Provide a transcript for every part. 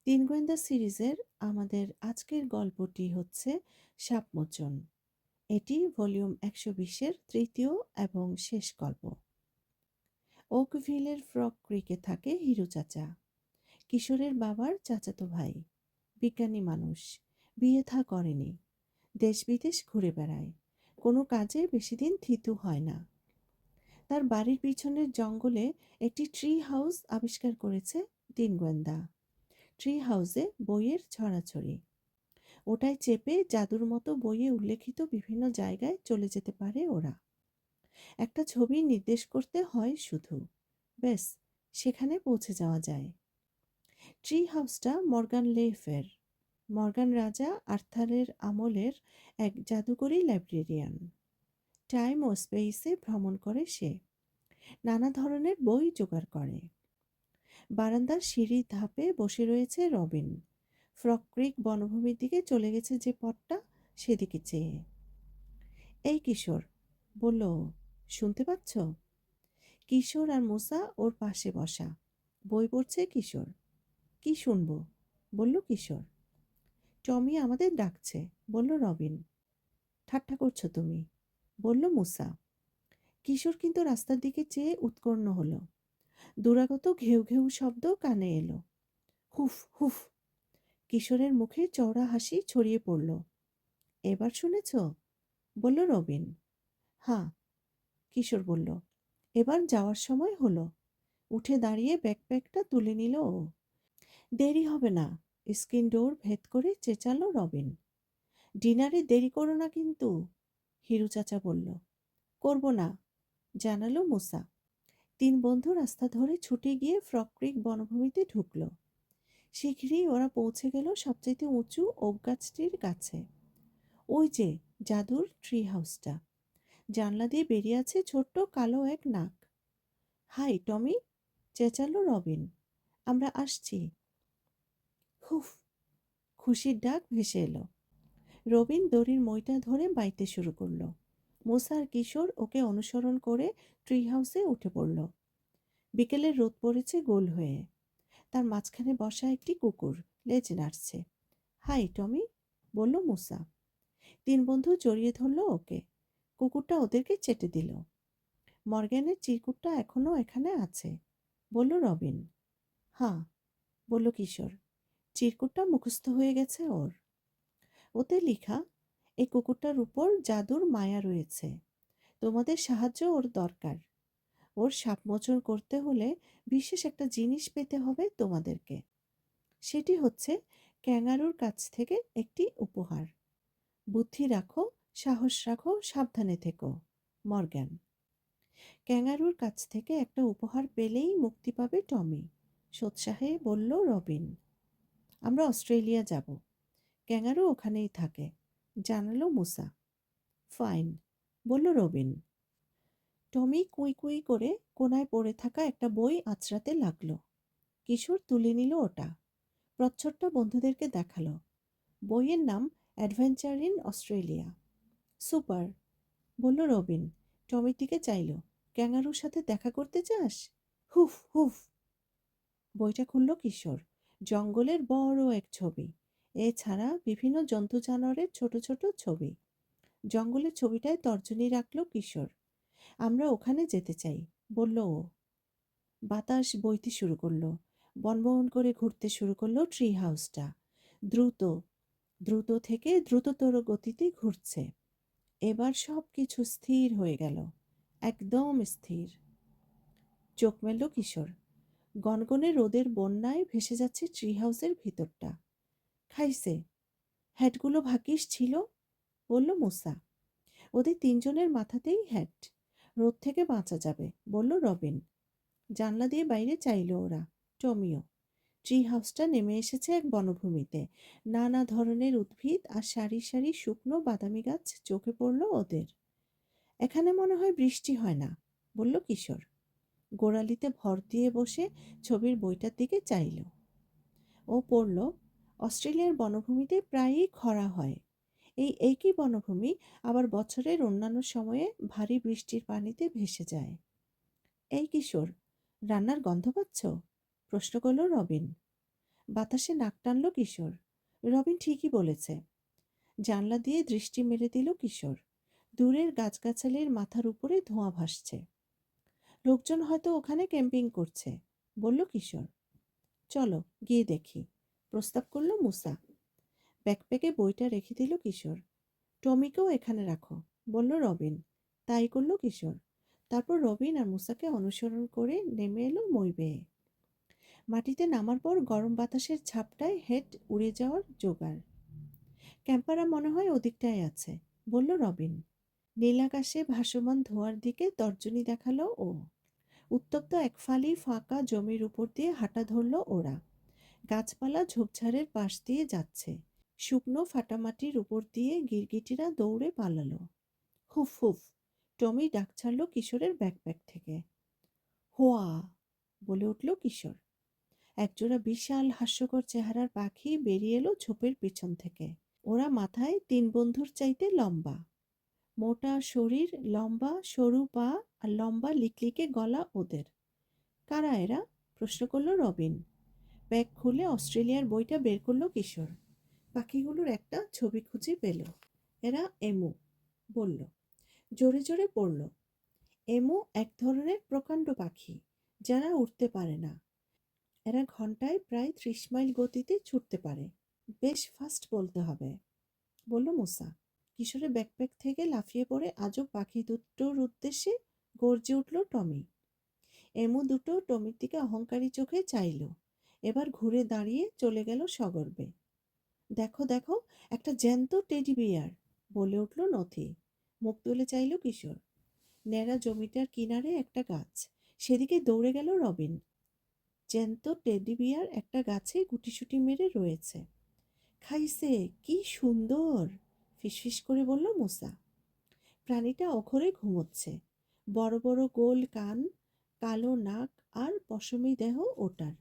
তিন গোয়েন্দা সিরিজের আমাদের আজকের গল্পটি হচ্ছে সাপমোচন। এটি ভলিউম ১২০-এর তৃতীয় এবং শেষ গল্প। ওকভিলের ফ্রগ ক্রিকে থাকে হিরু চাচা, কিশোরের বাবার চাচাতো ভাই। বিজ্ঞানী মানুষ, বিয়ে থা করেনি, দেশ বিদেশ ঘুরে বেড়ায়, কোনো কাজে বেশি দিন থিতু হয় না। তার বাড়ির পিছনের জঙ্গলে একটি ট্রি হাউস আবিষ্কার করেছে তিন গোয়েন্দা। ট্রি হাউসে বইয়ের ছড়াছড়ি, ওটায় চেপে জাদুর মতো বইয়ে উল্লেখিত বিভিন্ন জায়গায় চলে যেতে পারে ওরা। একটা ছবি নির্দেশ করতে হয় শুধু, ব্যাস সেখানে পৌঁছে যাওয়া যায়। ট্রি হাউসটা মর্গান লে ফের, মর্গান রাজা আর্থারের আমলের এক জাদুকরী লাইব্রেরিয়ান। টাইম ও স্পেসে ভ্রমণ করে সে, নানা ধরনের বই জোগাড় করে। বারান্দার সিঁড়ির ধাপে বসে রয়েছে রবিন, ফ্রগ ক্রিক বনভূমির দিকে চলে গেছে যে পথটা, সেদিকে চেয়ে। এই কিশোর, বলল ও, শুনতে পাচ্ছ? কিশোর আর মুসা ওর পাশে বসা, বই পড়ছে কিশোর। কি শুনবো? বলল কিশোর। টমি আমাদের ডাকছে, বলল রবিন। ঠাট্টা করছো তুমি, বলল মুসা। কিশোর কিন্তু রাস্তার দিকে চেয়ে উৎকণ্ঠ হলো। দূরাগত ঘেউ ঘেউ শব্দ কানে এলো। হুফ হুফ। কিশোরের মুখে চওড়া হাসি ছড়িয়ে পড়ল। এবার শুনেছ? বলল রবিন। হ্যাঁ, কিশোর বলল। এবার যাওয়ার সময় হলো। উঠে দাঁড়িয়ে ব্যাকপ্যাকটা তুলে নিল ও। দেরি হবে না, স্ক্রিন ডোর ভেদ করে চেঁচালো রবিন। ডিনারে দেরি করো না কিন্তু, হিরু চাচা বলল। করব না, জানালো মুসা। তিন বন্ধু রাস্তা ধরে ছুটে গিয়ে ফ্রগ ক্রিক বনভূমিতে ঢুকল। শীঘ্রই ওরা পৌঁছে গেল সবচেয়ে উঁচু ওক গাছটির কাছে। ওই যে জাদুর ট্রি হাউসটা, জানলা দিয়ে বেরিয়ে আছে ছোট্ট কালো এক নাক। হাই টমি, চেঁচালো রবিন। আমরা আসছি। হুফ, খুশির ডাক ভেসে এলো। রবিন দড়ির মইটা ধরে বাইতে শুরু করলো। মুসা আর কিশোর ওকে অনুসরণ করে ট্রি হাউসে উঠে পড়ল। বিকেলের রোদ পড়েছে গোল হয়ে, তার মাঝখানে বসা একটি কুকুর লেজ নাড়ছে। হাই টমি, বলল মুসা। তিন বন্ধু জড়িয়ে ধরল ওকে। কুকুরটা ওদেরকে চেটে দিল। মর্গ্যানের চিরকুটটা এখনো এখানে আছে, বলল রবিন। হ্যাঁ, বলল কিশোর। চিরকুটটা মুখস্থ হয়ে গেছে ওর। ওতে লিখা, এই কুকুরটার উপর জাদুর মায়া রয়েছে, তোমাদের সাহায্য ওর দরকার। ওর সাপমোচন করতে হলে বিশেষ একটা জিনিস পেতে হবে তোমাদেরকে। সেটি হচ্ছে ক্যাঙ্গারুর কাছ থেকে একটি উপহার। বুদ্ধি রাখো, সাহস রাখো, সাবধানে থেকো, মর্গ্যান। ক্যাঙ্গারুর কাছ থেকে একটা উপহার পেলেই মুক্তি পাবে টমি, সোৎসাহে বলল রবিন। আমরা অস্ট্রেলিয়া যাব, ক্যাঙ্গারু ওখানেই থাকে, জানালো মুসা। ফাইন, বলল রবিন। টমি কুই কুই করে কোনায় পড়ে থাকা একটা বই আঁচড়াতে লাগলো। কিশোর তুলে নিল ওটা, প্রচ্ছদটা বন্ধুদেরকে দেখালো। বইয়ের নাম অ্যাডভেঞ্চার ইন অস্ট্রেলিয়া। সুপার, বলল রবিন। টমির দিকে চাইল। ক্যাঙ্গারুর সাথে দেখা করতে চাস? হুফ হুফ। বইটা খুলল কিশোর। জঙ্গলের বড় এক ছবি, এছাড়া বিভিন্ন জন্তু জানোয়ারের ছোট ছোট ছবি। জঙ্গলের ছবিটায় তর্জনী রাখল কিশোর। আমরা ওখানে যেতে চাই, বলল ও। বাতাস বইতে শুরু করলো, বনবন করে ঘুরতে শুরু করলো ট্রি হাউসটা। দ্রুত, দ্রুত থেকে দ্রুততর গতিতে ঘুরছে। এবার সব কিছু স্থির হয়ে গেল, একদম স্থির। চোখ মেলল কিশোর। গনগনে রোদের বন্যায় ভেসে যাচ্ছে ট্রি হাউসের ভিতরটা। খাইছে, হ্যাটগুলো ভাগ্যিস ছিল, বলল মুসা। ওদের তিনজনের মাথাতেই হ্যাট, রোদ থেকে বাঁচা যাবে, বলল রবিন। জানলা দিয়ে বাইরে চাইল ওরা, টমিও। ট্রি হাউসটা নেমে এসেছে এক বনভূমিতে। নানা ধরনের উদ্ভিদ আর সারি সারি শুকনো বাদামি গাছ চোখে পড়ল ওদের। এখানে মনে হয় বৃষ্টি হয় না, বলল কিশোর। গোড়ালিতে ভর দিয়ে বসে ছবির বইটার দিকে চাইল। ও পড়ল, অস্ট্রেলিয়ার বনভূমিতে প্রায়ই খরা হয়। এই একই বনভূমি আবার বছরের অন্যান্য সময়ে ভারী বৃষ্টির পানিতে ভেসে যায়। এই কিশোর, রান্নার গন্ধ পাচ্ছ? প্রশ্ন করল রবিন। বাতাসে নাক টানল কিশোর। রবিন ঠিকই বলেছে। জানলা দিয়ে দৃষ্টি মেরে দিল কিশোর। দূরের গাছগাছালির মাথার উপরে ধোঁয়া ভাসছে। লোকজন হয়তো ওখানে ক্যাম্পিং করছে, বলল কিশোর। চলো গিয়ে দেখি, প্রস্তাব করল মুসা। ব্যাকপ্যাকে বইটা রেখে দিল কিশোর। টমিকেও এখানে রাখো, বলল রবিন। তাই করল কিশোর। তারপর রবিন আর মুসাকে অনুসরণ করে নেমে এলো মই বেয়ে। মাটিতে নামার পর গরম বাতাসের ঝাপটায় হেড উড়ে যাওয়ার জোগাড়। ক্যাম্পাররা মনে হয় ওদিকটায় আছে, বলল রবিন। নীল আকাশে ভাসমান ধোঁয়ার দিকে তর্জনী দেখালো ও। উত্তপ্ত এক ফালি ফাঁকা জমির উপর দিয়ে হাঁটা ধরল ওরা। গাছপালা ঝোপঝাড়ের পাশ দিয়ে যাচ্ছে। শুকনো ফাটামাটির উপর দিয়ে গিরগিটিরা দৌড়ে পালালো। হুফ হুফ, টমি ডাক ছাড়ল কিশোরের ব্যাকপ্যাক থেকে। হোয়া বলে উঠল কিশোর। একজোড়া বিশাল হাস্যকর চেহারার পাখি বেরিয়ে এলো ঝোপের পিছন থেকে। ওরা মাথায় 3 বন্ধুর চাইতে লম্বা। মোটা শরীর, লম্বা সরু পা আর লম্বা লিকলিকে গলা ওদের। কারা এরা? প্রশ্ন করল রবিন। ব্যাগ খুলে অস্ট্রেলিয়ার বইটা বের করল কিশোর। পাখিগুলোর একটা ছবি খুঁজে পেল। এরা এমু, বলল। জোরে জোরে পড়ল। এমু এক ধরনের প্রকাণ্ড পাখি, যারা উড়তে পারে না। এরা ঘন্টায় প্রায় 30 মাইল গতিতে ছুটতে পারে। বেশ ফাস্ট বলতে হবে, বলল মুসা। কিশোরের ব্যাকপ্যাক থেকে লাফিয়ে পড়ে আজব পাখি দুটোর উদ্দেশ্যে গর্জে উঠল টমি। এমু দুটো টমির দিকে অহংকারী চোখে চাইল। এবার ঘুরে দাঁড়িয়ে চলে গেল সগর্বে। দেখো দেখো, একটা জ্যান্ত টেডি বিয়ার, বলে উঠল নথি। মুখ তুলে চাইল কিশোর। ন্যাড়া জমিটার কিনারে একটা গাছ, সেদিকে দৌড়ে গেল রবিন। জ্যান্ত টেডি বিয়ার একটা গাছে গুটিসুটি মেরে রয়েছে। খাইছে, কি সুন্দর, ফিসফিস করে বলল মুসা। প্রাণীটা অঘরে ঘুমোচ্ছে। বড় বড় গোল কান, কালো নাক আর পশমী দেহ ওটার।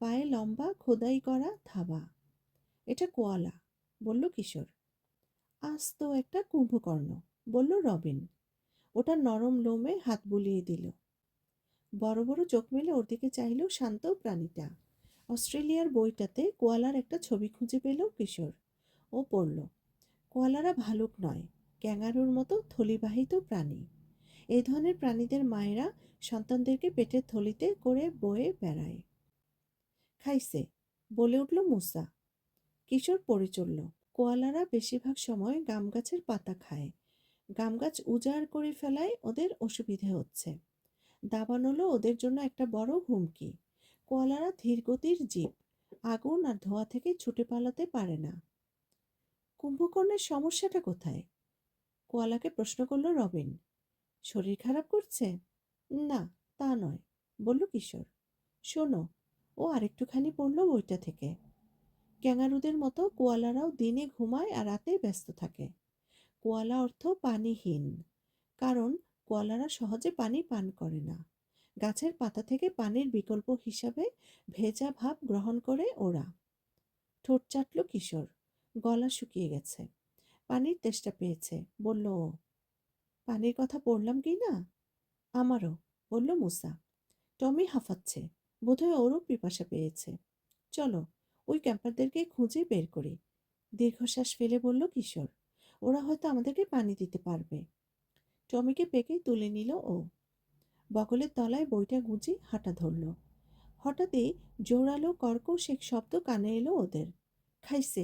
পায়ে লম্বা খোদাই করা থাবা। এটা কোয়ালা, বলল কিশোর। আস্ত একটা কুম্ভকর্ণ, বলল রবিন। ওটা নরম লোমে হাত বুলিয়ে দিল। বড় বড় চোখ মেলে ওর দিকে চাইল শান্ত প্রাণীটা। অস্ট্রেলিয়ার বইটাতে কোয়ালার একটা ছবি খুঁজে পেল কিশোর। ও পড়ল। কোয়ালারা ভালুক নয়, ক্যাঙ্গারুর মতো থলিবাহিত প্রাণী। এই ধরনের প্রাণীদের মায়েরা সন্তানদেরকে পেটের থলিতে করে বয়ে বেড়ায়। খাইছে, বলে উঠল মুসা। কিশোর পড়ে চলল। কোয়ালারা বেশিরভাগ সময় গাম গাছের পাতা খায়। গাম গাছ উজাড় করে ফেলায় ওদের অসুবিধে হচ্ছে। দাবানলও ওদের জন্য একটা বড় হুমকি। কোয়ালারা ধীরগতির জীব, আগুন আর ধোঁয়া থেকে ছুটে পালাতে পারে না। কুম্ভকর্ণের সমস্যাটা কোথায়? কোয়ালাকে প্রশ্ন করল রবিন। শরীর খারাপ করছে? না, তা নয়, বলল কিশোর। শোনো, ও আরেকটুখানি পড়ল বইটা থেকে। ক্যাঙ্গারুদের মতো কোয়ালারাও দিনে ঘুমায় আর রাতে ব্যস্ত থাকে। কোয়ালা অর্থ পানিহীন, কারণ কোয়ালারা সহজে পানি পান করে না। গাছের পাতা থেকে পানির বিকল্প হিসাবে ভেজা ভাব গ্রহণ করে ওরা। ঠোঁট চাটল কিশোর। গলা শুকিয়ে গেছে। পানির তেষ্টা পেয়েছে, বলল ও। পানির কথা পড়লাম কি না? আমারও, বলল মুসা। টমি হাঁফাচ্ছে, বোধহয় ওরও পিপাসা পেয়েছে। চলো, ওই ক্যাম্পারদেরকে খুঁজে বের করি, দীর্ঘশ্বাস ফেলে বলল কিশোর। ওরা হয়তো আমাদেরকে পানি দিতে পারবে। টমিকে পেকে তুলে নিল ও। বগলের তলায় বইটা গুঁজে হাঁটা ধরল। হঠাৎই জোরালো কর্কশ এক শব্দ কানে এলো ওদের। খাইছে।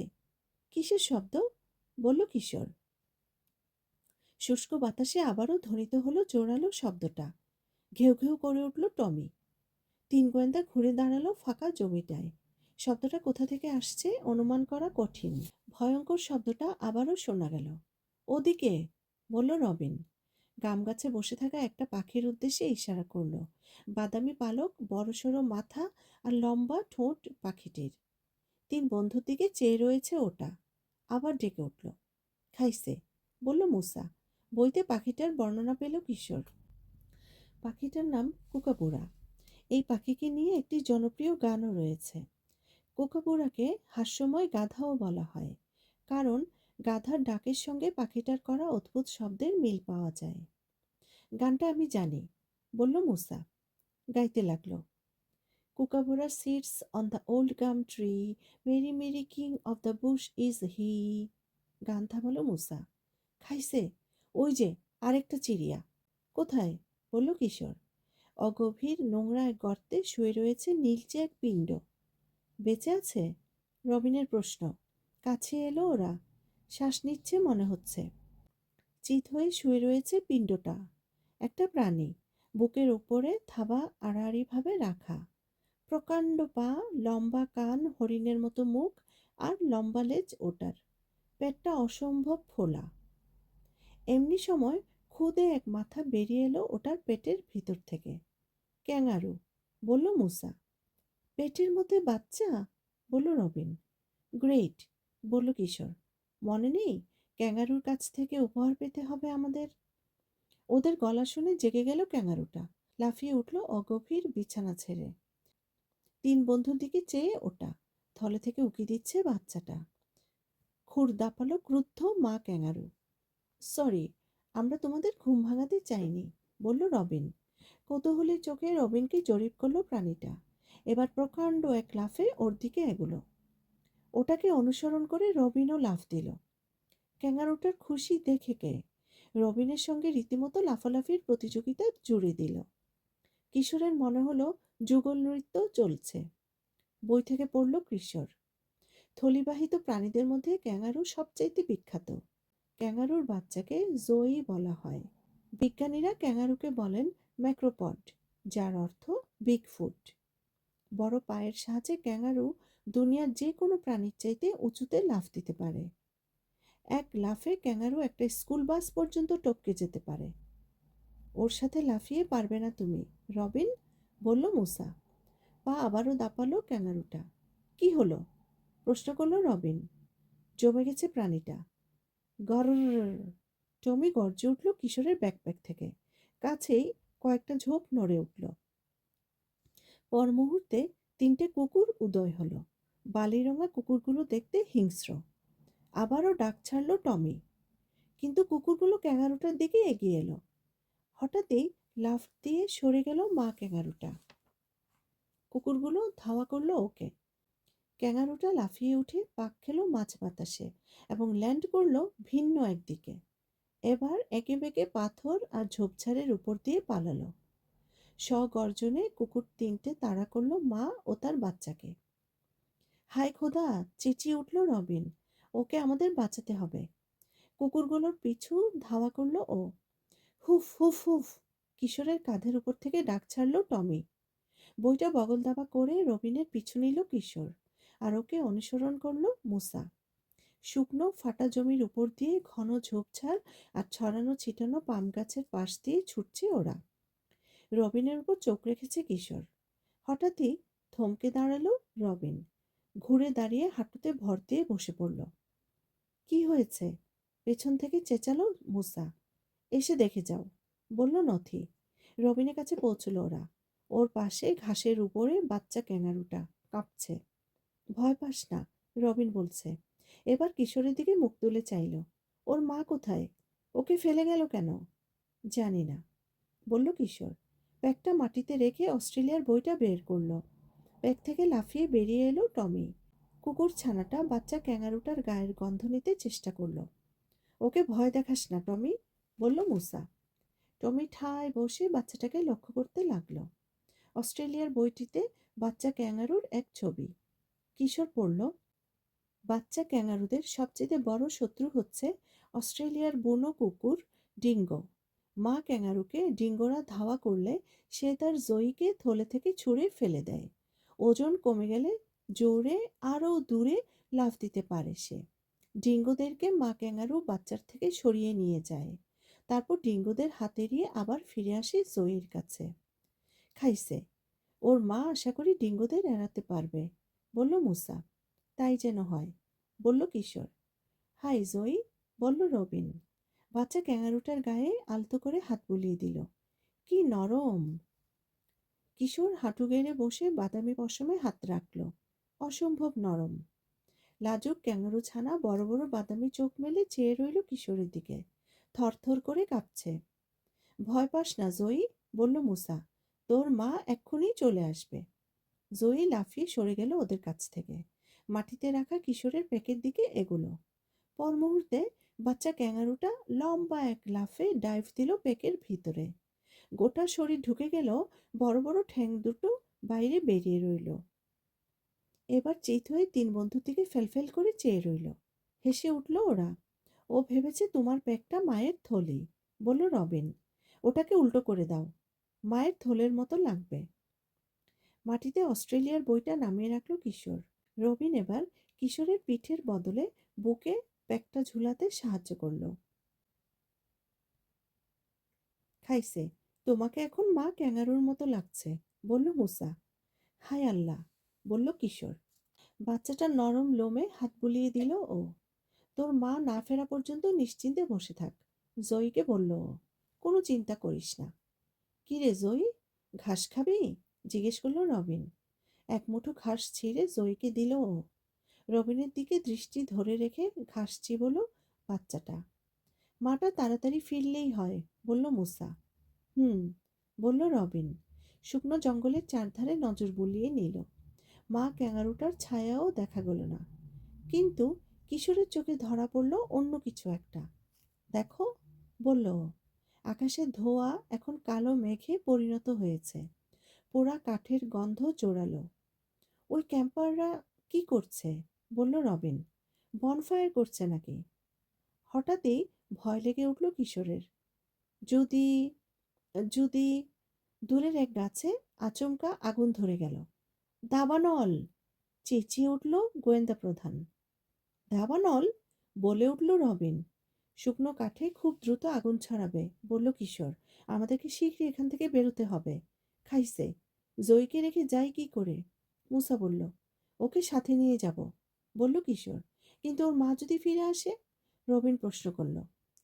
কিসের শব্দ? বলল কিশোর। শুষ্ক বাতাসে আবারও ধ্বনিত হলো জোরালো শব্দটা। ঘেউ ঘেউ করে উঠল টমি। 3 গোয়েন্দা ঘুরে দাঁড়ালো ফাঁকা জমিটায়। শব্দটা কোথা থেকে আসছে অনুমান করা কঠিন। ভয়ঙ্কর শব্দটা আবারও শোনা গেল। ওদিকে, বলল রবিন। গাম গাছে বসে থাকা একটা পাখির উদ্দেশ্যে ইশারা করল। বাদামি পালক, বড়সড় মাথা আর লম্বা ঠোঁট পাখিটির। 3 বন্ধুর দিকে চেয়ে রয়েছে ওটা। আবার ডেকে উঠল। খাইছে, বলল মুসা। বইতে পাখিটার বর্ণনা পেল কিশোর। পাখিটার নাম কুকাবুরা। এই পাখিকে নিয়ে একটি জনপ্রিয় গানও রয়েছে। কুকাবুরাকে হাস্যময় গাধাও বলা হয়, কারণ গাধার ডাকের সঙ্গে পাখিটার করা অদ্ভুত শব্দের মিল পাওয়া যায়। গানটা আমি জানি, বলল মুসা। গাইতে লাগলো। Kookaburra sits on the old gum tree, Merry Merry King of the bush is he. গান থামালো মূসা। খাইছে? ওই যে আরেকটা চিড়িয়া। কোথায়? বলল কিশোর। অগভীর নোংরা এক গর্তে শুয়ে রয়েছে নীলচে এক পিণ্ড। বেঁচে আছে? রবিনের প্রশ্ন। কাছে এলো ওরা। শ্বাস নিচ্ছে মনে হচ্ছে। চিত হয়ে শুয়ে রয়েছে পিণ্ডটা। একটা প্রাণী, বুকের উপরে থাবা আড়াআড়িভাবে রাখা। প্রকাণ্ড পা, লম্বা কান, হরিণের মতো মুখ আর লম্বা লেজ ওটার। পেটটা অসম্ভব ফোলা। এমনি সময় খুদে এক মাথা বেরিয়ে এলো ওটার পেটের ভিতর থেকে। ক্যাঙারু, বলল মূসা। পেটের মধ্যে বাচ্চা? বলল রবিন। গ্রেট, বলল কিশোর। মনে নেই ক্যাঙারুর কাছ থেকে উপহার পেতে হবে আমাদের? ওদের গলা শুনে জেগে গেল ক্যাঙারুটা। লাফিয়ে উঠল অগভীর বিছানা ছেড়ে। তিন বন্ধুর দিকে চেয়ে ওটা। থলে থেকে উকি দিচ্ছে বাচ্চাটা। খুর দাপালো ক্রুদ্ধ মা ক্যাঙারু। সরি, আমরা তোমাদের ঘুম ভাঙাতে চাইনি, বলল রবিন। কৌতূহলী চোখে রবিনকে জরিপ করলো প্রাণীটা। এবার প্রকাণ্ড এক লাফে ওর দিকে এগুলো। ওটাকে অনুসরণ করে রবিনও লাফ দিল। ক্যাঙারুটার খুশি দেখে কে রবিনের সঙ্গে রীতিমতো লাফালাফির প্রতিযোগিতা জুড়ে দিল। কিশোরের মনে হলো যুগল নৃত্য চলছে। বই থেকে পড়ল কিশোর। থলিবাহিত প্রাণীদের মধ্যে ক্যাঙারু সবচাইতে বিখ্যাত। ক্যাঙারুর বাচ্চাকে জোয়ি বলা হয়। বিজ্ঞানীরা ক্যাঙারুকে বলেন ম্যাক্রোপড, যার অর্থ বিগফুট। বড় পায়ের সাহায্যে ক্যাঙারু দুনিয়ার যে কোনো প্রাণীর চাইতে উঁচুতে লাফ দিতে পারে। এক লাফে ক্যাঙারু একটা স্কুল বাস পর্যন্ত টপকে যেতে পারে। ওর সাথে লাফিয়ে পারবে না তুমি, রবিন, বলল মূসা। পা আবারও দাপালো ক্যাঙারুটা। কি হলো? প্রশ্ন করল রবিন। জমে গেছে প্রাণীটা। গরর। টমি গর্জে উঠল কিশোরের ব্যাকপ্যাক থেকে। কাছেই কয়েকটা ঝোপ নড়ে উঠল। পর মুহূর্তে তিনটে কুকুর উদয় হলো। বালিরঙা কুকুরগুলো দেখতে হিংস্র। আবারও ডাক ছাড়ল টমি। কিন্তু কুকুরগুলো ক্যাঙারুটার দিকে এগিয়ে এলো। হঠাৎই লাফ দিয়ে সরে গেল মা ক্যাঙারুটা। কুকুরগুলো ধাওয়া করলো ওকে। ক্যাঙারুটা লাফিয়ে উঠে পাক খেলো মাঝ বাতাসে এবং ল্যান্ড করলো ভিন্ন একদিকে। এবার একে বেঁকে পাথর আর ঝোপঝাড়ের উপর দিয়ে পালালো। স্বগর্জনে কুকুর তিনটে তাড়া করলো মা ও তার বাচ্চাকে। হায় খোদা, চেঁচিয়ে উঠল রবিন। ওকে আমাদের বাঁচাতে হবে। কুকুরগুলোর পিছু ধাওয়া করলো ও। হুফ হুফ হুফ, কিশোরের কাঁধের উপর থেকে ডাক ছাড়ল টমি। বইটা বগল দাবা করে রবিনের পিছু নিল কিশোর, আর ওকে অনুসরণ করলো মূসা। শুকনো ফাটা জমির উপর দিয়ে ঘন ঝোপঝাড় আর ছড়ানো ছিটানো পাম গাছের পাশ দিয়ে ছুটছে ওরা। রবিনের উপর চোখ রেখেছে কিশোর। হঠাৎই থমকে দাঁড়ালো রবিন। ঘুরে দাঁড়িয়ে হাঁটুতে ভর দিয়ে বসে পড়ল। কি হয়েছে? পেছন থেকে চেঁচালো মূসা। এসে দেখে যাও, বলল নথি। রবিনের কাছে পৌঁছল ওরা। ওর পাশে ঘাসের উপরে বাচ্চা ক্যাঙারুটা কাঁপছে। ভয় পাস না, রবিন বলছে। এবার কিশোরের দিকে মুখ তুলে চাইল। ওর মা কোথায়? ওকে ফেলে গেল কেন? জানি না, বলল কিশোর। ব্যাগটা মাটিতে রেখে অস্ট্রেলিয়ার বইটা বের করলো। ব্যাগ থেকে লাফিয়ে বেরিয়ে এলো টমি। কুকুর ছানাটা বাচ্চা ক্যাঙারুটার গায়ের গন্ধ নিতে চেষ্টা করলো। ওকে ভয় দেখাস না টমি, বলল মূসা। টমি ঠায় বসে বাচ্চাটাকে লক্ষ্য করতে লাগলো। অস্ট্রেলিয়ার বইটিতে বাচ্চা ক্যাঙারুর এক ছবি। কিশোর পড়ল, বাচ্চা ক্যাঙারুদের সবচেয়ে বড় শত্রু হচ্ছে অস্ট্রেলিয়ার বুনো কুকুর ডিঙ্গো। মা ক্যাঙারুকে ডিঙ্গোরা ধাওয়া করলে সে তার জয়ীকে থলে থেকে ছুঁড়ে ফেলে দেয়। ওজন কমে গেলে জোরে আরও দূরে লাফ দিতে পারে সে। ডিঙ্গোদেরকে মা ক্যাঙারু বাচ্চার থেকে সরিয়ে নিয়ে যায়। তারপর ডিঙ্গোদের হাত এড়িয়ে আবার ফিরে আসে জয়ীর কাছে। খাইছে। ওর মা আশা করি ডিঙ্গোদের এড়াতে পারবে, বলল মূসা। তাই যেন হয়, বলল কিশোর। হাই জয়ী, বলল রবিন। বাচ্চা ক্যাঙারুটার গায়ে আলতো করে হাত বুলিয়ে দিল। কি নরম! কিশোর হাঁটু গেড়ে বসে বাদামি পশমে হাত রাখল। অসম্ভব নরম। লাজুক ক্যাঙারু ছানা বড় বড় বাদামি চোখ মেলে চেয়ে রইল কিশোরের দিকে। থরথর করে কাঁপছে। ভয় পাস না জয়ী, বলল মূসা। তোর মা এক্ষুনি চলে আসবে। জয়ী লাফিয়ে সরে গেল ওদের কাছ থেকে, মাটিতে রাখা কিশোরের প্যাকের দিকে এগুলো। পর মুহূর্তে বাচ্চা ক্যাঙারুটা লম্বা এক লাফে ডাইভ দিল প্যাকের ভিতরে। গোটা শরীর ঢুকে গেল, বড় বড় ঠ্যাং দুটো বাইরে বেরিয়ে রইল। এবার চিত হয়ে তিন বন্ধুর দিকে ফেলফেল করে চেয়ে রইল। হেসে উঠল ওরা। ও ভেবেছে তোমার প্যাকটা মায়ের থলি, বলল রবিন। ওটাকে উল্টো করে দাও, মায়ের থলের মতো লাগবে। মাটিতে অস্ট্রেলিয়ার বইটা নামিয়ে রাখল কিশোর। রবিন এবার কিশোরের পিঠের বদলে বুকে প্যাকটা ঝুলাতে সাহায্য করল। খাইছে, তোমাকে এখন মা ক্যাঙ্গারুর মতো লাগছে, বলল মুসা। হায় আল্লাহ, বলল কিশোর। বাচ্চাটার নরম লোমে হাত বুলিয়ে দিল ও। তোর মা না ফেরা পর্যন্ত নিশ্চিন্তে বসে থাক, জয়ীকে বলল ও। কোনো চিন্তা করিস না। কি রে জয়ী, ঘাস খাবি? জিজ্ঞেস করলো রবিন। এক মুঠো ঘাস ছিঁড়ে জয়ীকে দিল ও। রবিনের দিকে দৃষ্টি ধরে রেখে ঘাস চিবোলো বাচ্চাটা। মাটা তাড়াতাড়ি ফিরলেই হয়, বলল মুসা। হুম, বলল রবিন। শুকনো জঙ্গলের চারধারে নজর বুলিয়ে নিল। মা ক্যাঙারুটার ছায়াও দেখা গেল না। কিন্তু কিশোরের চোখে ধরা পড়ল অন্য কিছু একটা। দেখো, বলল ও। আকাশের ধোঁয়া এখন কালো মেঘে পরিণত হয়েছে। পোড়া কাঠের গন্ধ জোরালো। ওই ক্যাম্পাররা কি করছে? বলল রবিন। বনফায়ার করছে নাকি? হঠাৎই ভয় লেগে উঠল কিশোরের। যদি যদি দূরের এক গাছে আচমকা আগুন ধরে গেল। দাবানল, চেঁচিয়ে উঠল গোয়েন্দা প্রধান। দাবানল, বলে উঠল রবিন। শুকনো কাঠে খুব দ্রুত আগুন ছড়াবে, বলল কিশোর। আমাদেরকে শীঘ্রই এখান থেকে বেরোতে হবে। খাইছে, জয়ীকে রেখে যাই কি করে? মুসা বলল। ওকে সাথে নিয়ে যাব, বলল কিশোর। কিন্তু ওর মা যদি ফিরে আসে? রবিন প্রশ্ন করল।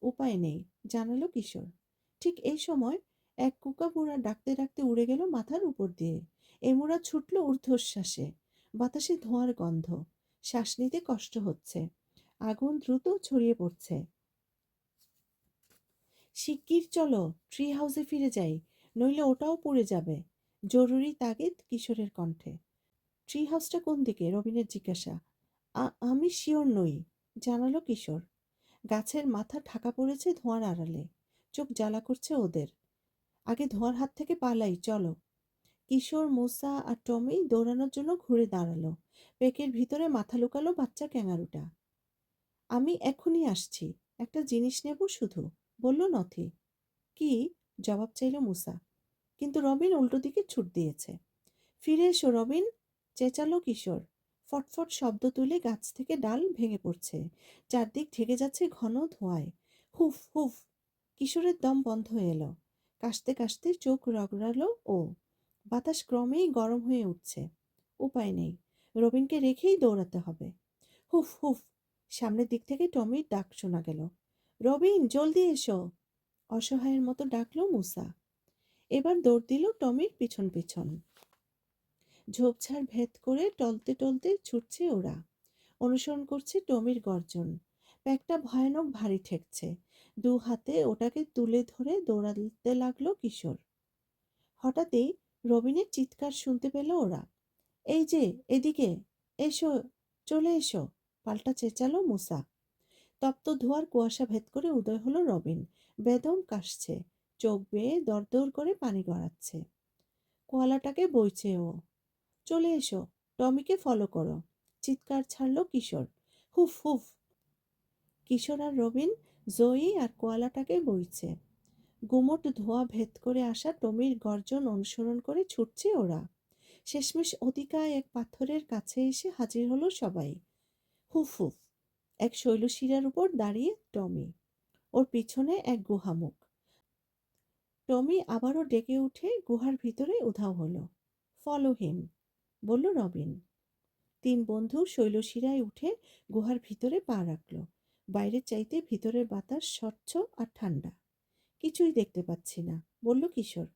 উপায় নেই, জানালো কিশোর। ঠিক এই সময় এক কুকামুড়া ডাকতে ডাকতে উড়ে গেল মাথার উপর দিয়ে। এমুড়া ছুটল ঊর্ধ্বশ্বাসে। বাতাসে ধোঁয়ার গন্ধ, শ্বাস নিতে কষ্ট হচ্ছে। আগুন দ্রুত ছড়িয়ে পড়ছে। শিগগির চলো, ট্রি হাউসে ফিরে যাই, নইলে ওটাও পুড়ে যাবে, জরুরি তাগিদ কিশোরের কণ্ঠে। ট্রি হাউসটা কোন দিকে? রবিনের জিজ্ঞাসা। আমি শিওর নই, জানালো কিশোর। গাছের মাথা ঢাকা পড়েছে ধোঁয়ার আড়ালে, চোখ জ্বালা করছে ওদের। আগে ধোঁয়ার হাত থেকে পালাই, চলো। কিশোর, মুসা আর টমি দৌড়ানোর জন্য ঘুরে দাঁড়ালো। পেকের ভিতরে মাথা লুকালো বাচ্চা ক্যাঙারুটা। আমি এখনই আসছি, একটা জিনিস নেব শুধু, বলল নথি। কি? জবাব চাইল মুসা। কিন্তু রবিন উল্টো দিকে ছুট দিয়েছে। ফিরে এসো রবিন, চেঁচালো কিশোর। ফটফট শব্দ তুলে গাছ থেকে ডাল ভেঙে পড়ছে। চারদিক ঢেকে যাচ্ছে ঘন ধোঁয়ায়। হুফ হুফ, কিশোরের দম বন্ধ হয়ে এলো। কাশতে কাশতে চোখ রগড়ালো ও। বাতাস ক্রমেই গরম হয়ে উঠছে। উপায় নেই, রবিনকে রেখেই দৌড়াতে হবে। হুফ হুফ, সামনের দিক থেকে টমির ডাক শোনা গেল। রবিন, জলদি এসো, অসহায়ের মতো ডাকলো মুসা। এবার দৌড় দিল টমির পিছন পিছন। ঝোপঝাড় ভেদ করে টলতে টলতে ছুটছে ওরা। অনুসরণ করছে টমির গর্জন। ব্যাগটা ভয়ানক ভারী ঠেকছে। দু হাতে ওটাকে তুলে ধরে দৌড়াতে লাগলো কিশোর। হঠাৎই রবিনের চিৎকার শুনতে পেল ওরা। এই যে, এদিকে এসো, চলে এসো, পাল্টা চেঁচালো মুসা। তপ্ত ধোঁয়ার কুয়াশা ভেদ করে উদয় হলো রবিন। বেদম কাশছে, চোখ বেয়ে দরদর করে পানি গড়াচ্ছে। কোয়ালাটাকে বইছে ও। চলে এসো, টমিকে ফলো করো, চিৎকার ছাড়ল কিশোর। হুফ হুফ। কিশোর আর রবিন জয়ী আর কোয়ালাটাকে বইছে। গুমোট ধোঁয়া ভেদ করে আসা টমির গর্জন অনুসরণ করে ছুটছে ওরা। শেষমেশ অতিকায় এক পাথরের কাছে এসে হাজির হলো সবাই। হুফ হুফ। এক শৈলশিরার উপর দাঁড়িয়ে টমি, ওর পিছনে এক গুহামুখ। টমি আবারও ডেকে উঠে গুহার ভিতরে উধাও হলো। ফলো হিম, বলল রবিন। তিন বন্ধু শৈলশিরায় উঠে গুহার ভিতরে পা রাখল। বাইরের চাইতে ভিতরের বাতাস স্বচ্ছ আর ঠান্ডা। কিছুই দেখতে পাচ্ছি না, বলল কিশোর।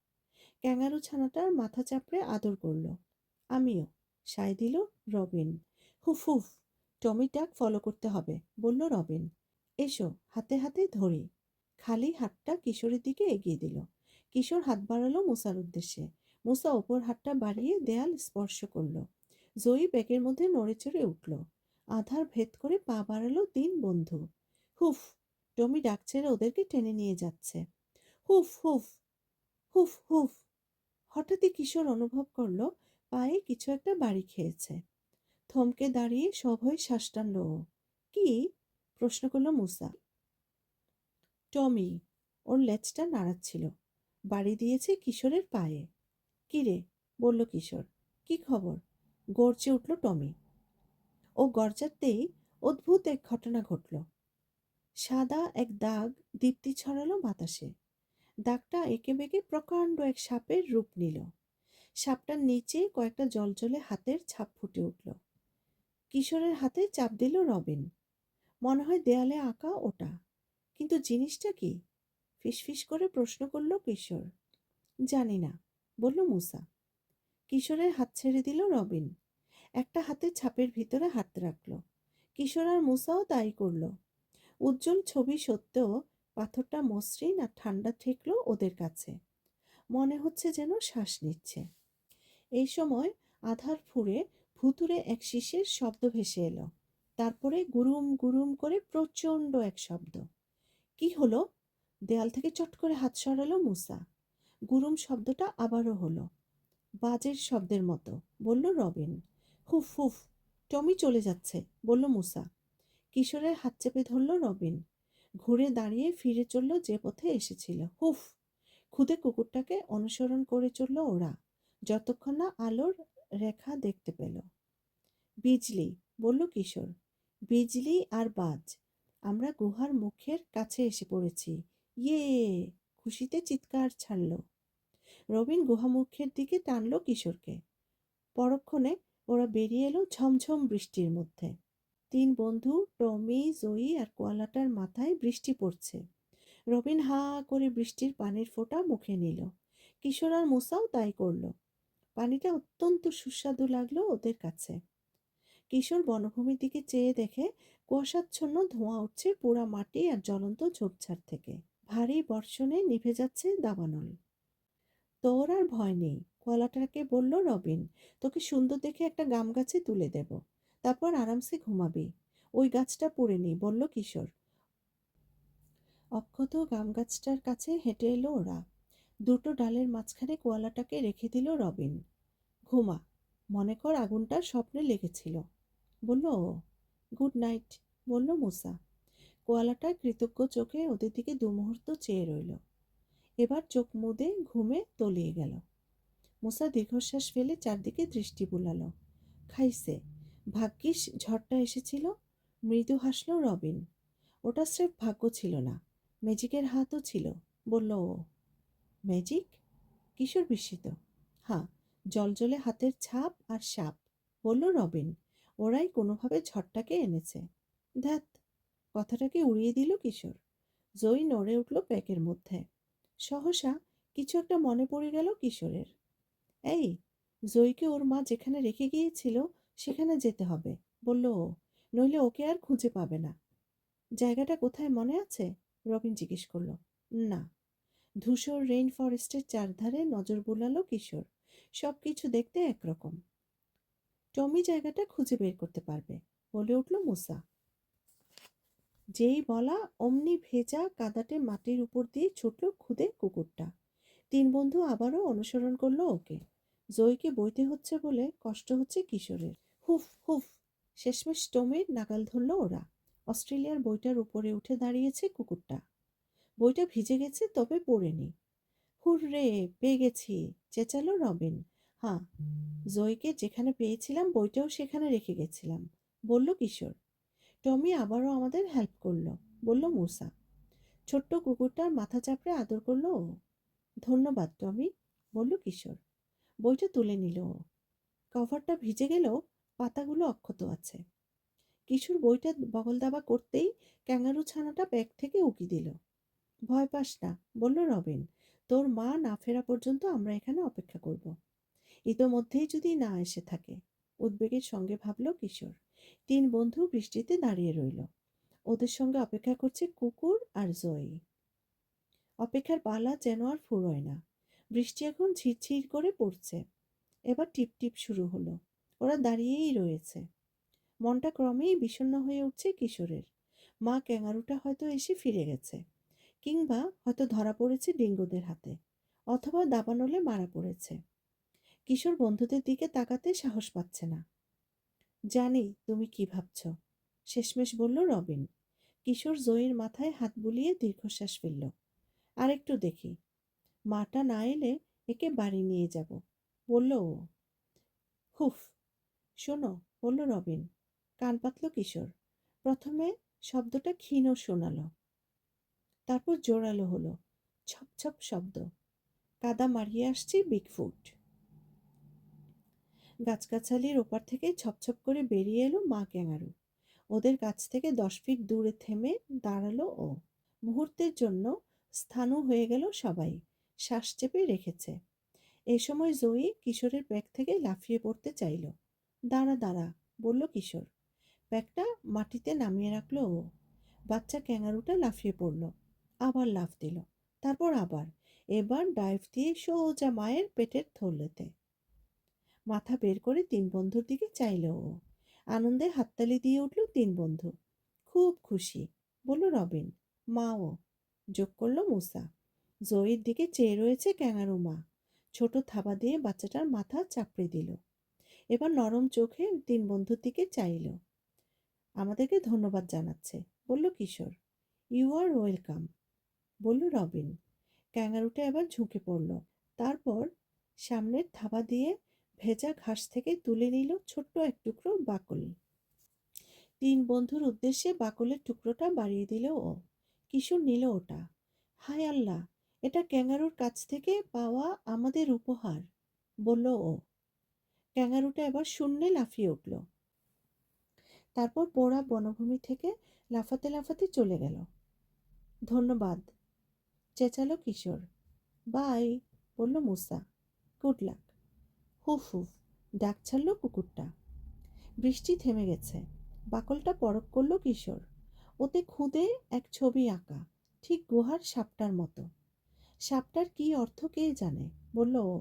ক্যাঙারু ছানাটার মাথা চাপড়ে আদর করল। আমিও, সায় দিল রবিন। হুফ হুফ, টমির ডাক ফলো করতে হবে, বলল রবিন। এসো, হাতে হাতে ধরি। খালি হাতটা কিশোরের দিকে এগিয়ে দিল। কিশোর হাত বাড়ালো মুসার উদ্দেশ্যে। মুসা ওপর হাতটা বাড়িয়ে দেয়াল স্পর্শ করল। জয়ী ব্যাগের মধ্যে নড়েচড়ে উঠল। আধার ভেদ করে পা বাড়ালো 3 বন্ধু। হুফ! টমি ডাক ছেড়ে ওদেরকে টেনে নিয়ে যাচ্ছে। হুফ হুফ হুফ হুফ! হঠাৎই কিশোর অনুভব করলো পায়ে কিছু একটা বাড়ি খেয়েছে। থমকে দাঁড়িয়ে সভয়ে শ্বাস টানল ও। কি? প্রশ্ন করল মুসা। টমি ওর লেজটা নাড়াচ্ছিল। বাড়ি দিয়েছে কিশোরের পায়ে। কি রে? বলল কিশোর। কি খবর? গর্জে উঠল টমি। ও গর্জাতেই অদ্ভুত এক ঘটনা ঘটল। সাদা এক দাগ দীপ্তি ছড়ালো বাতাসে। দাগটা এঁকে বেঁকে প্রকাণ্ড এক সাপের রূপ নিল। সাপটার নিচে কয়েকটা জলজলে হাতের ছাপ ফুটে উঠল। কিশোরের হাতে চাপ দিল রবিন। মনে হয় দেয়ালে আঁকা ওটা। কিন্তু জিনিসটা কি? ফিসফিস করে প্রশ্ন করল কিশোর। জানি না, বলল মুসা। কিশোরের হাত ছেড়ে দিল রবিন। একটা হাতে ছাপের ভিতরে হাত রাখল। কিশোর আর মুসাও তাই করল। উজ্জ্বল ছবি সত্ত্বেও পাথরটা মসৃণ আর ঠান্ডা ঠেকল ওদের কাছে। মনে হচ্ছে যেন শ্বাস নিচ্ছে। এই সময় আধার ফুঁড়ে ভুতুড়ে এক শিশের শব্দ ভেসে এলো। তারপরে গুরুম গুরুম করে প্রচণ্ড এক শব্দ। কি হলো? দেয়াল থেকে চট করে হাত সরালো মুসা। গুরুম শব্দটা আবারও হলো, বাজের শব্দের মতো, বলল রবিন। হুফ হুফ! টমি চলে যাচ্ছে, বলল মুসা। কিশোরের হাত চেপে ধরল রবিন। ঘুরে দাঁড়িয়ে ফিরে চলল যে পথে এসেছিল। হুফ! খুদে কুকুরটাকে অনুসরণ করে চলল ওরা, যতক্ষণ না আলোর রেখা দেখতে পেল। বিজলি, বলল কিশোর। বিজলি আর বাজ। আমরা গুহার মুখের কাছে এসে পড়েছি। ইয়ে! খুশিতে চিৎকার ছাড়ল। রবিন গুহামুখের দিকে টানল কিশোরকে। পরক্ষণে ওরা বেরিয়ে এলো ঝমঝম বৃষ্টির মধ্যে। 3 বন্ধু টমি, জয়ী আর কোয়ালাটার মাথায় বৃষ্টি পড়ছে। রবিন হা করে বৃষ্টির পানির ফোঁটা মুখে নিল। কিশোর আর মুসাও তাই করল। পানিটা অত্যন্ত সুস্বাদু লাগলো ওদের কাছে। কিশোর বনভূমির দিকে চেয়ে দেখে কুয়াশাচ্ছন্ন ধোঁয়া উঠছে পোড়া মাটি আর জ্বলন্ত ঝোপঝাড় থেকে। ভারী বর্ষণে নিভে যাচ্ছে দাবানল। তোর আর ভয় নেই, কলাটাকে বলল রবিন। তোকে সুন্দর দেখে একটা গাম গাছে তুলে দেব, তারপর আরামসে ঘুমাবি। ওই গাছটা পড়ে নি, বলল কিশোর। অক্ষত গাম গাছটার কাছে হেঁটে এলো ওরা। দুটো ডালের মাঝখানে কোয়ালাটাকে রেখে দিল রবিন। ঘুমা, মনে কর আগুনটা স্বপ্নে লেগেছিল, বলল ও। গুড নাইট, বলল মুসা। কোয়ালাটা কৃতজ্ঞ চোখে ওদের দিকে দুমুহূর্ত চেয়ে রইল। এবার চোখ মুদে ঘুমে তলিয়ে গেল। মুসা দীর্ঘশ্বাস ফেলে চারদিকে দৃষ্টি বুলালো। খাইছে। ভাগ্যিস ঝড়টা এসেছিল। মৃদু হাসল রবিন। ওটা স্রেফ ভাগ্য ছিল না, ম্যাজিকের হাতও ছিল, বলল ও। ম্যাজিক? কিশোর বিস্মিত। হ্যাঁ, জলজলে হাতের ছাপ আর সাপ, বলল রবিন। ওরাই কোনোভাবে ঝড়টাকে এনেছে। ধ্যাত! কথাটাকে উড়িয়ে দিল কিশোর। জয়ী নড়ে উঠল প্যাকের মধ্যে। সহসা কিছু একটা মনে পড়ে গেল কিশোরের। এই, জয়ীকে ওর মা যেখানে রেখে গিয়েছিল সেখানে যেতে হবে, বলল ও। নইলে ওকে আর খুঁজে পাবে না। জায়গাটা কোথায় মনে আছে? রবিন জিজ্ঞেস করল। না। ধূসর রেইন ফরেস্টের চারধারে নজর বুলালো কিশোর। সব কিছু দেখতে একরকম। টমি জায়গাটা খুঁজে বের করতে পারবে, বলে উঠল মুসা। যেই বলা অমনি ভেজা কাদাটে মাটির উপর দিয়ে ছুটল খুদে কুকুরটা। 3 বন্ধু আবারও অনুসরণ করলো ওকে। জয়ীকে বইতে হচ্ছে বলে কষ্ট হচ্ছে কিশোরের। হুফ হুফ! শেষমেশ টমির নাগাল ধরল ওরা। অস্ট্রেলিয়ার বইটার উপরে উঠে দাঁড়িয়েছে কুকুরটা। বইটা ভিজে গেছে, তবে পড়েনি। হুররে, পেয়ে গেছি, চেঁচালো রবিন। হ্যাঁ, জয়ীকে যেখানে পেয়েছিলাম বইটাও সেখানে রেখে গেছিলাম, বলল কিশোর। টমি আবারও আমাদের হেল্প করলো, বলল মুসা। ছোট্ট কুকুরটার মাথা চাপড়ে আদর করলো ও। ধন্যবাদ টমি, বলল কিশোর। বইটা তুলে নিল ও। কভারটা ভিজে গেলেও পাতাগুলো অক্ষত আছে। কিশোর বইটা বগল দাবা করতেই ক্যাঙ্গারু ছানাটা ব্যাগ থেকে উকি দিল। ভয় পাস না, বলল রবিন। তোর মা না ফেরা পর্যন্ত আমরা এখানে অপেক্ষা করব। ইতোমধ্যেই যদি না এসে থাকে, উদ্বেগের সঙ্গে ভাবল কিশোর। 3 বন্ধু বৃষ্টিতে দাঁড়িয়ে রইল। ওদের সঙ্গে অপেক্ষা করছে কুকুর আর জয়ী। অপেক্ষার পালা যেন আর ফুরোয় না। বৃষ্টি এখন ঝিরঝির করে পড়ছে। এবার টিপটিপ শুরু হলো। ওরা দাঁড়িয়েই রয়েছে। মনটা ক্রমেই বিষণ্ণ হয়ে উঠছে কিশোরের। মা ক্যাঙারুটা হয়তো এসে ফিরে গেছে, কিংবা হয়তো ধরা পড়েছে ডিঙ্গোদের হাতে, অথবা দাবানলে মারা পড়েছে। কিশোর বন্ধুদের দিকে তাকাতে সাহস পাচ্ছে না। জানি তুমি কি ভাবছ, শেষমেশ বলল রবিন। কিশোর জয়ীর মাথায় হাত বুলিয়ে দীর্ঘশ্বাস ফেলল। আরেকটু দেখি, মাটা না এলে একে বাড়ি নিয়ে যাব, বলল ও। হুফ, শোনো, বলল রবিন। কান পাতল কিশোর। প্রথমে শব্দটা ক্ষীণ শোনালো, তারপর জোরালো হলো। ছপ ছপ শব্দ। কাদা মারিয়ে আসছে বিগফুট। গাছগাছালির ওপার থেকে ছপছপ করে বেরিয়ে এলো মা ক্যাঙারু। ওদের কাছ থেকে 10 ফিট দূরে থেমে দাঁড়ালো ও। মুহূর্তের জন্য স্থাণু হয়ে গেল সবাই। শ্বাস চেপে রেখেছে। এ সময় জয়ী কিশোরের ব্যাগ থেকে লাফিয়ে পড়তে চাইল। দাঁড়া দাঁড়া, বলল কিশোর। ব্যাগটা মাটিতে নামিয়ে রাখলো ও। বাচ্চা ক্যাঙারুটা লাফিয়ে পড়ল, আবার লাফ দিল, তারপর আবার। এবার ডাইভ দিয়ে সোজা মায়ের পেটের থলেতে। মাথা বের করে তিন বন্ধুর দিকে চাইল ও। আনন্দে হাততালি দিয়ে উঠল তিন বন্ধু। খুব খুশি, বলল রবিন। মাও, যোগ করল মুসা। জয়ীর দিকে চেয়ে রয়েছে ক্যাঙারু মা। ছোট থাবা দিয়ে বাচ্চাটার মাথা চাপড়ে দিল। এবার নরম চোখে তিন বন্ধুর দিকে চাইল। আমাদেরকে ধন্যবাদ জানাচ্ছে, বলল কিশোর। ইউ আর ওয়েলকাম, বলল রবিন। ক্যাঙারুটা এবার ঝুঁকে পড়ল। তারপর সামনের থাবা দিয়ে ভেজা ঘাস থেকে তুলে নিল ছোট্ট এক টুকরো বাকল। তিন বন্ধুর উদ্দেশ্যে বাকলের টুকরোটা বাড়িয়ে দিল ও। কিশোর নিল ওটা। হায় আল্লাহ, এটা ক্যাঙারুর কাছ থেকে পাওয়া আমাদের উপহার, বলল ও। ক্যাঙারুটা এবার শূন্যে লাফিয়ে উঠল, তারপর পোড়া বনভূমি থেকে লাফাতে লাফাতে চলে গেল। ধন্যবাদ, চেঁচালো কিশোর। বাই, বলল মুসা। Good luck. হুফ হুফ, ডাক ছাড়ল কুকুরটা। বৃষ্টি থেমে গেছে। বাকলটা পরখ করল কিশোর। ওতে খুদে এক ছবি আঁকা, ঠিক গুহার সাপটার মতো। সাপটার কি অর্থ কে জানে, বলল ও।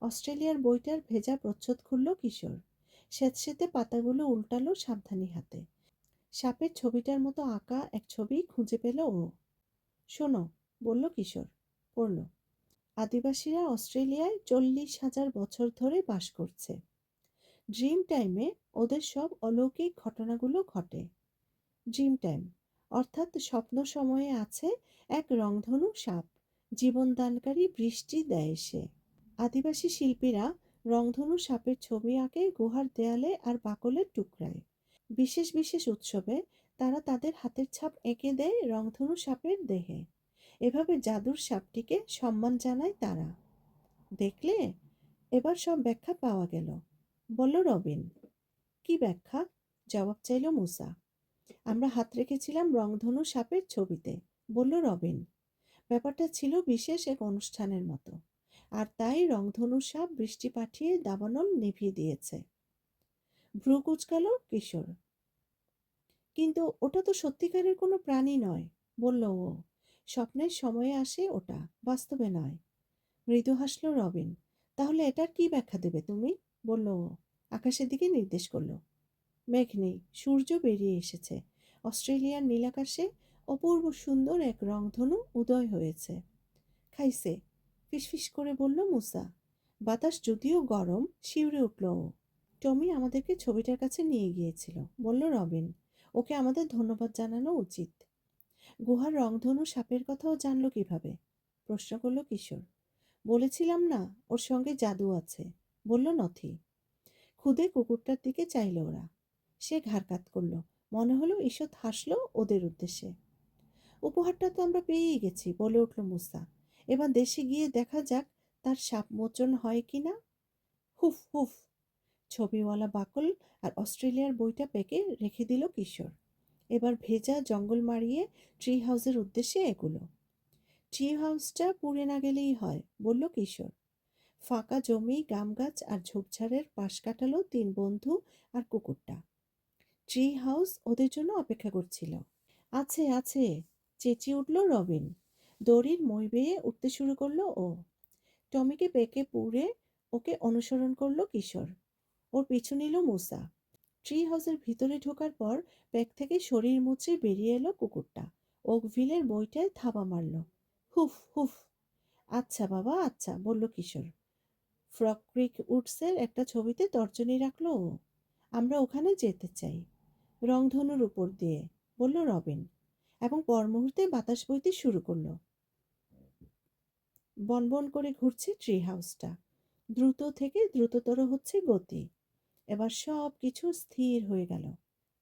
অস্ট্রেলিয়ার বইটার ভেজা প্রচ্ছদ খুলল কিশোর। স্যাঁতসেঁতে পাতাগুলো উল্টালো সাবধানী হাতে। সাপের ছবিটার মতো আঁকা এক ছবি খুঁজে পেল ও। শোনো, বলল কিশোর। পড়ল। আদিবাসীরা অস্ট্রেলিয়ায় 40,000 বছর ধরে বাস করছে। ড্রিম টাইমে ওদের সব অলৌকিক ঘটনাগুলো ঘটে। ড্রিম টাইম অর্থাৎ স্বপ্ন সময়ে আছে এক রংধনু সাপ, জীবনদানকারী বৃষ্টি দেয় সে। আদিবাসী শিল্পীরা রংধনু সাপের ছবি আঁকে গুহার দেয়ালে আর বাকলের টুকরায়। বিশেষ বিশেষ উৎসবে তারা তাদের হাতের ছাপ এঁকে দেয় রংধনু সাপের দেহে। এভাবে জাদুর সাপটিকে সম্মান জানায় তারা। দেখলে, এবার সব ব্যাখ্যা পাওয়া গেল, বলল রবিন। কি ব্যাখ্যা, জবাব চাইল মুসা। আমরা হাত রেখেছিলাম রংধনু সাপের ছবিতে, বলল রবিন। ব্যাপারটা ছিল বিশেষ এক অনুষ্ঠানের মতো, আর তাই রংধনু সাপ বৃষ্টি পাঠিয়ে দাবানল নিভিয়ে দিয়েছে। ভ্রু কুঁচকাল কিশোর। কিন্তু ওটা তো সত্যিকারের কোনো প্রাণী নয়, বলল ও। স্বপ্নের সময়ে আসে ওটা, বাস্তবে নয়। মৃদু হাসল রবিন। তাহলে এটার কি ব্যাখ্যা দেবে তুমি, বলল ও। আকাশের দিকে নির্দেশ করল। মেঘ নেই, সূর্য বেরিয়ে এসেছে। অস্ট্রেলিয়ার নীলাকাশে অপূর্ব সুন্দর এক রংধনু উদয় হয়েছে। খাইছে, ফিসফিস করে বলল মুসা। বাতাস যদিও গরম, শিউরে উঠল ও। টমি আমাদেরকে ছবিটার কাছে নিয়ে গিয়েছিল, বলল রবিন। ওকে আমাদের ধন্যবাদ জানানো উচিত। গুহার রংধনু সাপের কথাও জানলো কিভাবে, প্রশ্ন করল কিশোর। বলেছিলাম না, ওর সঙ্গে জাদু আছে, বলল নথি। খুদে কুকুরটার দিকে চাইল ওরা। সে ঘাড় কাত করল। মনে হলো ঈষৎ হাসলো ওদের উদ্দেশ্যে। উপহারটা তো আমরা পেয়েই গেছি, বলে উঠল মুসা। এবার দেশে গিয়ে দেখা যাক তার সাপ মোচন হয় কিনা। হুফ হুফ, ছবিওয়ালা বাকল আর অস্ট্রেলিয়ার বইটা পেকে রেখে দিল কিশোর। এবার ভেজা জঙ্গল মারিয়ে ট্রি হাউসের উদ্দেশ্যে এগুলো। ট্রি হাউসটা পুড়ে না গেলেই হয়, বলল কিশোর। ফাঁকা জমি, গাছ আর ঝোপঝাড়ের পাশ কাটালো তিন বন্ধু আর কুকুরটা। ট্রি হাউস ওদের জন্য অপেক্ষা করছিল। আছে আছে, চেঁচিয়ে উঠল রবিন। দড়ির মই বেয়ে উঠতে শুরু করলো ও। টমিকে পেকে পুড়ে ওকে অনুসরণ করলো কিশোর। ওর পিছু নিল মুসা। ট্রি হাউসের ভিতরে ঢোকার পর ব্যাগ থেকে শরীর মুচড়ে বেরিয়ে এলো কুকুরটা। ওকভিলের বইটায় থাবা মারল। হুফ হুফ। আচ্ছা বাবা আচ্ছা, বলল কিশোর। ফ্রগ ক্রিক উডসের একটা ছবিতে তর্জনী রাখলো ও। আমরা ওখানে যেতে চাই। রংধনুর উপর দিয়ে, বলল রবিন, এবং পর মুহূর্তে বাতাস বইতে শুরু করলো। বনবন করে ঘুরছে ট্রি হাউসটা। দ্রুত থেকে দ্রুততর হচ্ছে গতি। এবার সব কিছু স্থির হয়ে গেল,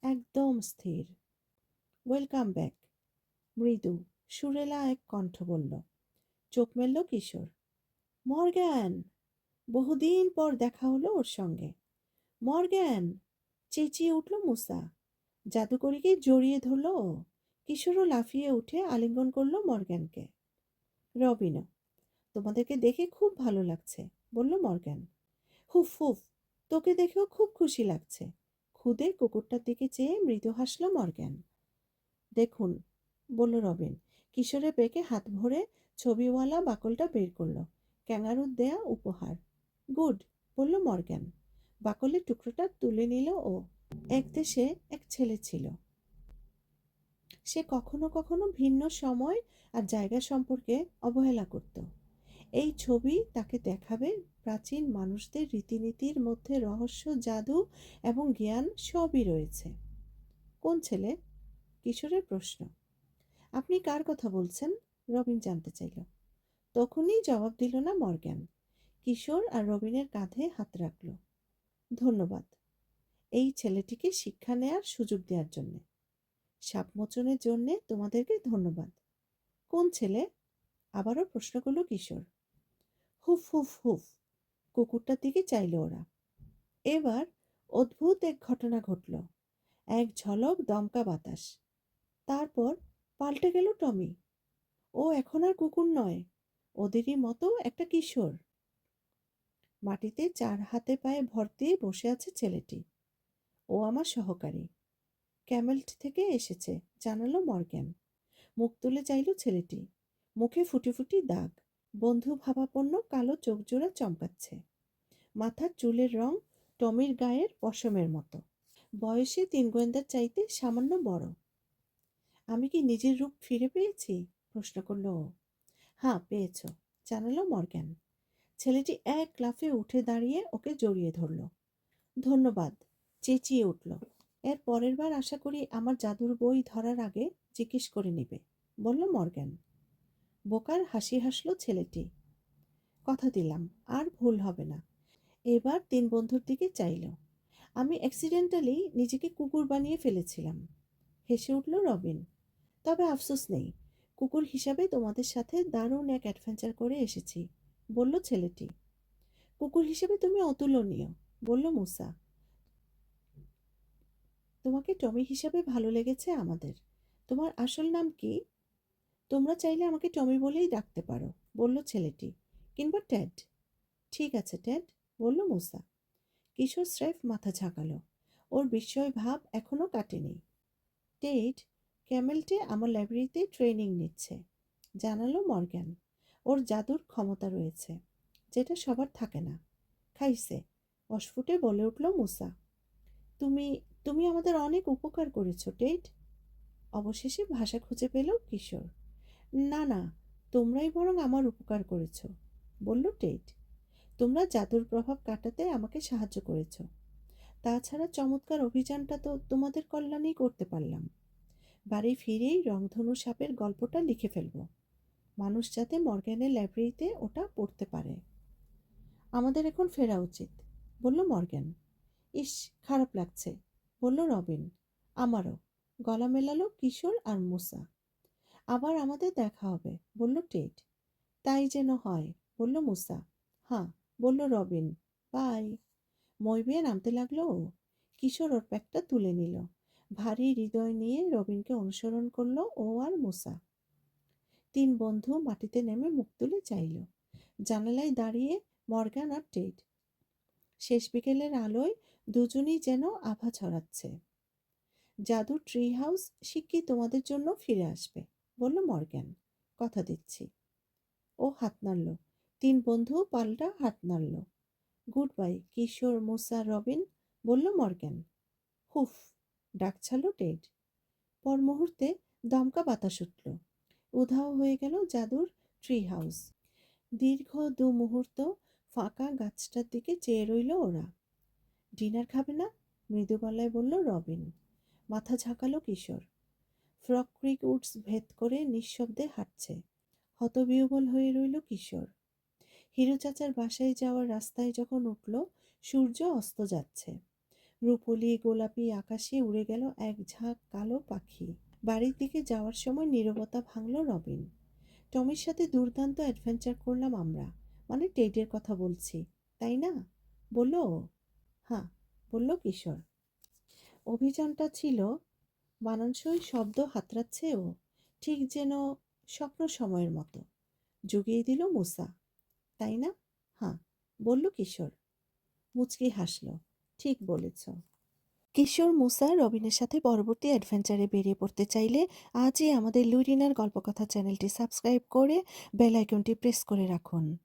একদম স্থির। ওয়েলকাম ব্যাক, মৃদু সুরেলা এক কণ্ঠ বলল। চোখ মেলল কিশোর। মর্গ্যান! বহুদিন পর দেখা হলো ওর সঙ্গে। মর্গ্যান! চেঁচিয়ে উঠল মুসা। জাদুকরীকে জড়িয়ে ধরল ও। কিশোরও লাফিয়ে উঠে আলিঙ্গন করল মর্গ্যানকে। রবিনও। তোমাদেরকে দেখে খুব ভালো লাগছে, বলল মর্গ্যান। হুফ হুফ, তোকে দেখেও খুব খুশি লাগছে। খুদে কুকুরটার দিকে চেয়ে মৃদু হাসল মর্গ্যান। দেখুন, বলল রবিন। কিশোরের পেকে হাত ভরে ছবিওয়ালা বাকলটা বের করল। ক্যাঙ্গারুর দেয়া উপহার। গুড, বলল মর্গ্যান। বাকলের টুকরোটা তুলে নিল ও। এক দেশে এক ছেলে ছিল। সে কখনো কখনো ভিন্ন সময় আর জায়গা সম্পর্কে অবহেলা করত। এই ছবি তাকে দেখাবে প্রাচীন মানুষদের রীতিনীতির মধ্যে রহস্য, জাদু এবং জ্ঞান সবই রয়েছে। কোন ছেলে? কিশোরের প্রশ্ন। আপনি কার কথা বলছেন? রবিন জানতে চাইল। তখনই জবাব দিল না মর্গ্যান। কিশোর আর রবিনের কাঁধে হাত রাখল। ধন্যবাদ এই ছেলেটিকে শিক্ষা নেয়ার সুযোগ দেওয়ার জন্যে। সাপমোচনের জন্যে তোমাদেরকে ধন্যবাদ। কোন ছেলে? আবারও প্রশ্ন করল কিশোর। হুফ হুফ হুফ, কুকুরটার দিকে চাইল ওরা। এবার অদ্ভুত এক ঘটনা ঘটল। এক ঝলক দমকা বাতাস। তারপর পাল্টে গেল টমি। ও এখন আর কুকুর নয়, ওদেরই মতো একটা কিশোর। মাটিতে চার হাতে পায়ে ভর দিয়ে বসে আছে ছেলেটি। ও আমার সহকারী, ক্যামেল্ট থেকে এসেছে, জানালো মর্গ্যান। মুখ তুলে চাইল ছেলেটি। মুখে ফুটি ফুটি দাগ, বন্ধু ভাবাপন্ন কালো চোখজোড়া চমকাচ্ছে। মাথার চুলের রং টমির গায়ের পশমের মতো। বয়সে 3 গোয়েন্দার চাইতে সামান্য বড়। আমি কি নিজের রূপ ফিরে পেয়েছি? প্রশ্ন করল ও। হ্যাঁ পেয়েছ, জানালো মর্গ্যান। ছেলেটি এক লাফে উঠে দাঁড়িয়ে ওকে জড়িয়ে ধরল। ধন্যবাদ, চেঁচিয়ে উঠল। এর পরের বার আশা করি আমার জাদুর বই ধরার আগে জিজ্ঞেস করে নিবে, বলল মর্গ্যান। বোকার হাসি হাসল ছেলেটি। কথা দিলাম আর ভুল হবে না। এবার 3 বন্ধুর দিকে চাইল। আমি অ্যাক্সিডেন্টালি নিজেকে কুকুর বানিয়ে ফেলেছিলাম। হেসে উঠল রবিন। তবে আফসোস নেই, কুকুর হিসাবে তোমাদের সাথে দারুণ এক অ্যাডভেঞ্চার করে এসেছি, বলল ছেলেটি। কুকুর হিসেবে তুমি অতুলনীয়, বলল মুসা। তোমাকে টমি হিসাবে ভালো লেগেছে আমাদের। তোমার আসল নাম কি? তোমরা চাইলে আমাকে টমি বলেই ডাকতে পারো, বলল ছেলেটি, কিংবা ট্যাড। ঠিক আছে ট্যাড, বলল মুসা। কিশোর স্রেফ মাথা ঝাঁকালো। ওর বিস্ময় ভাব এখনো কাটেনি। টেড ক্যামেলটে আমার লাইব্রেরিতে ট্রেনিং নিচ্ছে, জানালো মর্গ্যান। ওর জাদুর ক্ষমতা রয়েছে, যেটা সবার থাকে না। খাইছে, অস্ফুটে বলে উঠল মুসা। তুমি তুমি আমাদের অনেক উপকার করেছো টেড। অবশেষে ভাষা খুঁজে পেল কিশোর। না না, তোমরাই বরং আমার উপকার করেছো, বলল টেড। তোমরা জাদুর প্রভাব কাটাতে আমাকে সাহায্য করেছো। তাছাড়া চমৎকার অভিযানটা তো তোমাদের কল্যাণেই করতে পারলাম। বাড়ি ফিরেই রংধনু সাপের গল্পটা লিখে ফেলব। মানুষ যাতে মর্গ্যানের লাইব্রেরিতে ওটা পড়তে পারে। আমাদের এখন ফেরা উচিত, বলল মর্গ্যান। ইস, খারাপ লাগছে, বলল রবিন। আমারও, গলা মেলালো কিশোর আর মুসা। আবার আমাদের দেখা হবে, বলল টেড। তাই যেন হয়, বলল মুসা। হ্যাঁ, বলল রবিন। বাই। মই বেয়ে নামতে লাগলো ও। কিশোর ওর ব্যাগটা তুলে নিল। ভারী হৃদয় নিয়ে রবিনকে অনুসরণ করলো ও আর মুসা। 3 বন্ধু মাটিতে নেমে মুখ তুলে চাইল। জানালায় দাঁড়িয়ে মর্গ্যান আর টেড। শেষ বিকেলের আলোয় দুজনই যেন আভা ছড়াচ্ছে। জাদুর ট্রি হাউস শিগগির তোমাদের জন্য ফিরে আসবে, বলল মর্গ্যান। কথা দিচ্ছি। ও হাত নাড়ল। তিন বন্ধু পাল্টা হাত নাড়ল। গুড বাই কিশোর, মুসা, রবিন, বলল মর্গ্যান। হুফ, ডাক ছাড়ল টেড। পর মুহূর্তে দমকা বাতাস উঠল। উধাও হয়ে গেল জাদুর ট্রি হাউস। দীর্ঘ দু মুহূর্ত ফাঁকা গাছটার দিকে চেয়ে রইল ওরা। ডিনার খাবে না? মৃদু গলায় বলল রবিন। মাথা ঝাঁকালো কিশোর। ফ্রক ক্রিক উডস ভেদ করে নিঃশব্দে হাঁটছে। হতবিহ্বল হয়ে রইল কিশোর। হিরু চাচার বাসায় যাওয়ার রাস্তায় যখন উঠল, সূর্য অস্ত যাচ্ছে। রূপলি গোলাপি আকাশে উড়ে গেল এক ঝাঁক কালো পাখি। বাড়ির দিকে যাওয়ার সময় নীরবতা ভাঙল রবিন। টমির সাথে দুর্দান্ত অ্যাডভেঞ্চার করলাম আমরা, মানে টেডের কথা বলছি, তাই না? বলল ও। হ্যাঁ, বলল কিশোর। অভিযানটা ছিল মানানসই, শব্দ হাতড়াচ্ছে ও, ঠিক যেন স্বপ্ন সময়ের মতো। জুগিয়ে দিল মুসা। তাই না? হ্যাঁ, বলল কিশোর। মুচকি হাসল। ঠিক বলেছ। কিশোর, মুসা, রবিনের সাথে পরবর্তী অ্যাডভেঞ্চারে বেরিয়ে পড়তে চাইলে আজই আমাদের লুরিনার গল্পকথা চ্যানেলটি সাবস্ক্রাইব করে বেল আইকনটি প্রেস করে রাখুন।